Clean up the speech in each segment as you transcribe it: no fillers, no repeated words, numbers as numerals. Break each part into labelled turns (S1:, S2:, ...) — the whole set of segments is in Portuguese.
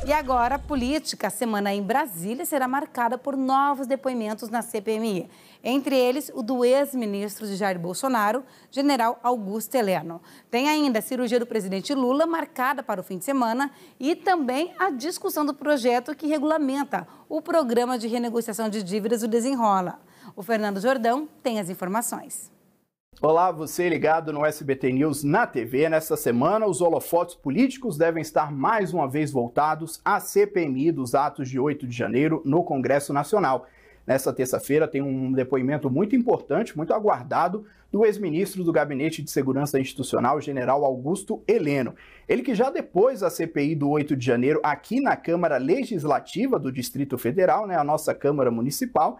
S1: E agora, a política. A semana em Brasília será marcada por novos depoimentos na CPMI. Entre eles, o do ex-ministro de Jair Bolsonaro, general Augusto Heleno. Tem ainda a cirurgia do presidente Lula, marcada para o fim de semana, e também a discussão do projeto que regulamenta o programa de renegociação de dívidas, o Desenrola. O Fernando Jordão tem as informações.
S2: Olá, você ligado no SBT News na TV. Nesta semana, os holofotes políticos devem estar mais uma vez voltados à CPMI dos atos de 8 de janeiro no Congresso Nacional. Nesta terça-feira tem um depoimento muito importante, muito aguardado, do ex-ministro do Gabinete de Segurança Institucional, general Augusto Heleno. Ele que já depois da CPI do 8 de janeiro, aqui na Câmara Legislativa do Distrito Federal, a nossa Câmara Municipal,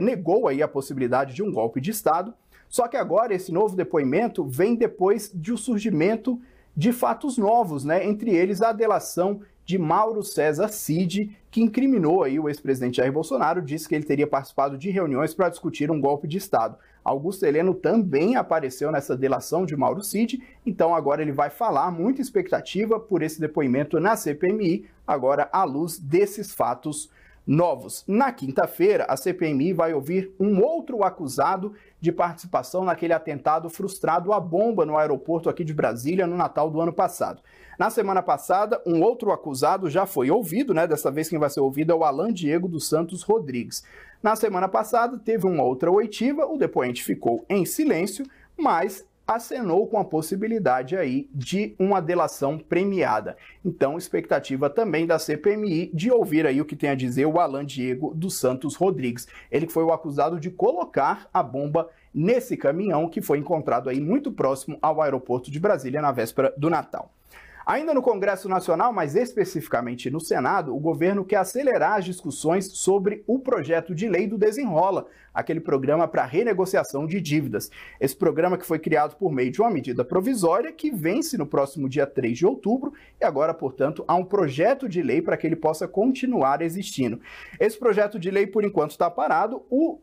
S2: negou aí a possibilidade de um golpe de Estado. Só que agora esse novo depoimento vem depois do surgimento de fatos novos, entre eles a delação de Mauro César Cid, que incriminou aí o ex-presidente Jair Bolsonaro, disse que ele teria participado de reuniões para discutir um golpe de Estado. Augusto Heleno também apareceu nessa delação de Mauro Cid, então agora ele vai falar, muita expectativa por esse depoimento na CPMI, agora à luz desses fatos novos. Na quinta-feira, a CPMI vai ouvir um outro acusado de participação naquele atentado frustrado à bomba no aeroporto aqui de Brasília no Natal do ano passado. Na semana passada, um outro acusado já foi ouvido, dessa vez quem vai ser ouvido é o Alan Diego dos Santos Rodrigues. Na semana passada, teve uma outra oitiva, o depoente ficou em silêncio, mas acenou com a possibilidade aí de uma delação premiada. Então, expectativa também da CPMI de ouvir aí o que tem a dizer o Alan Diego dos Santos Rodrigues. Ele que foi o acusado de colocar a bomba nesse caminhão que foi encontrado aí muito próximo ao aeroporto de Brasília na véspera do Natal. Ainda no Congresso Nacional, mas especificamente no Senado, o governo quer acelerar as discussões sobre o projeto de lei do Desenrola, aquele programa para renegociação de dívidas. Esse programa que foi criado por meio de uma medida provisória que vence no próximo dia 3 de outubro e agora, portanto, há um projeto de lei para que ele possa continuar existindo. Esse projeto de lei, por enquanto, está parado. O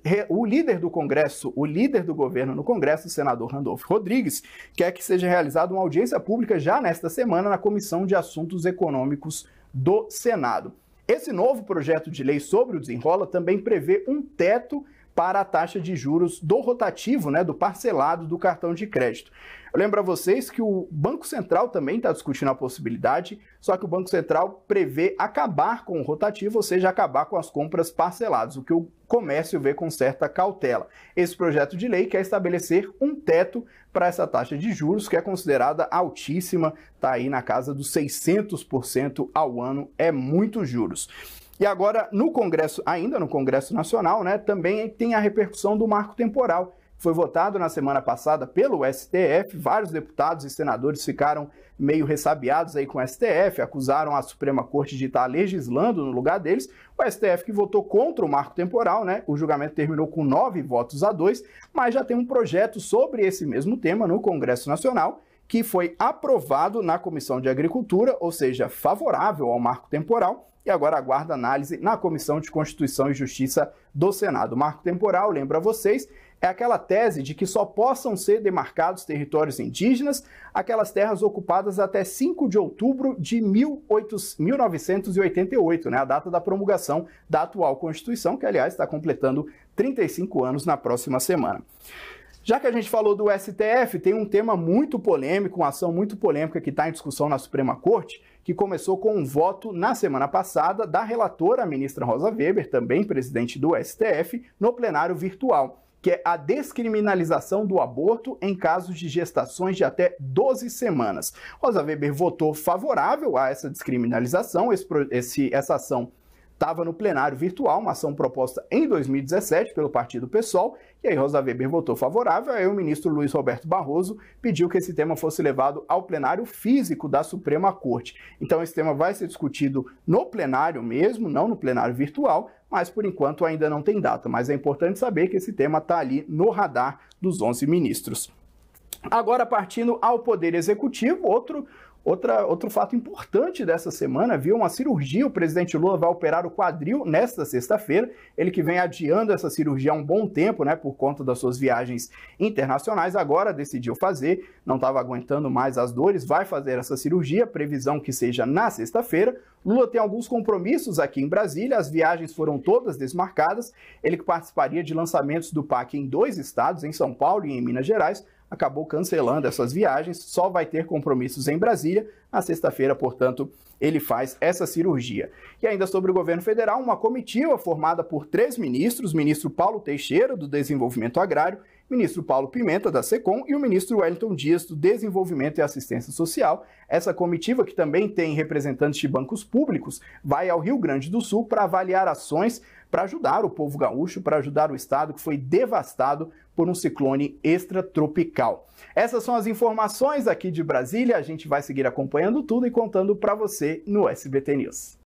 S2: líder do Congresso, o líder do governo no Congresso, o senador Randolfo Rodrigues, quer que seja realizada uma audiência pública já nesta semana na Comissão de Assuntos Econômicos do Senado. Esse novo projeto de lei sobre o Desenrola também prevê um teto para a taxa de juros do rotativo, do parcelado do cartão de crédito. Eu lembro a vocês que o Banco Central também está discutindo a possibilidade, só que o Banco Central prevê acabar com o rotativo, ou seja, acabar com as compras parceladas, o que o comércio vê com certa cautela. Esse projeto de lei quer estabelecer um teto para essa taxa de juros, que é considerada altíssima, está aí na casa dos 600% ao ano, é muitos juros. E agora, no Congresso, ainda no Congresso Nacional, também tem a repercussão do marco temporal. Foi votado na semana passada pelo STF, vários deputados e senadores ficaram meio ressabiados aí com o STF, acusaram a Suprema Corte de estar legislando no lugar deles. O STF que votou contra o marco temporal, o julgamento terminou com 9 votos a 2, mas já tem um projeto sobre esse mesmo tema no Congresso Nacional, que foi aprovado na Comissão de Agricultura, ou seja, favorável ao marco temporal, e agora aguarda análise na Comissão de Constituição e Justiça do Senado. O marco temporal, lembro a vocês, é aquela tese de que só possam ser demarcados territórios indígenas aquelas terras ocupadas até 5 de outubro de 1988, a data da promulgação da atual Constituição, que, aliás, está completando 35 anos na próxima semana. Já que a gente falou do STF, tem um tema muito polêmico, uma ação muito polêmica que está em discussão na Suprema Corte, que começou com um voto na semana passada da relatora, a ministra Rosa Weber, também presidente do STF, no plenário virtual, que é a descriminalização do aborto em casos de gestações de até 12 semanas. Rosa Weber votou favorável a essa descriminalização, essa ação estava no plenário virtual, uma ação proposta em 2017 pelo Partido PSOL, e aí Rosa Weber votou favorável, aí o ministro Luiz Roberto Barroso pediu que esse tema fosse levado ao plenário físico da Suprema Corte. Então esse tema vai ser discutido no plenário mesmo, não no plenário virtual, mas por enquanto ainda não tem data. Mas é importante saber que esse tema está ali no radar dos 11 ministros. Agora, partindo ao Poder Executivo, Outro fato importante dessa semana, viu? Uma cirurgia. O presidente Lula vai operar o quadril nesta sexta-feira. Ele que vem adiando essa cirurgia há um bom tempo, né? Por conta das suas viagens internacionais. Agora decidiu fazer, não estava aguentando mais as dores, vai fazer essa cirurgia. Previsão que seja na sexta-feira. Lula tem alguns compromissos aqui em Brasília. As viagens foram todas desmarcadas. Ele que participaria de lançamentos do PAC em 2 estados, em São Paulo e em Minas Gerais, acabou cancelando essas viagens, só vai ter compromissos em Brasília. Na sexta-feira, portanto, ele faz essa cirurgia. E ainda sobre o governo federal, uma comitiva formada por 3 ministros, ministro Paulo Teixeira, do Desenvolvimento Agrário, ministro Paulo Pimenta, da SECOM, e o ministro Wellington Dias, do Desenvolvimento e Assistência Social. Essa comitiva, que também tem representantes de bancos públicos, vai ao Rio Grande do Sul para avaliar ações para ajudar o povo gaúcho, para ajudar o estado que foi devastado por um ciclone extratropical. Essas são as informações aqui de Brasília. A gente vai seguir acompanhando tudo e contando para você no SBT News.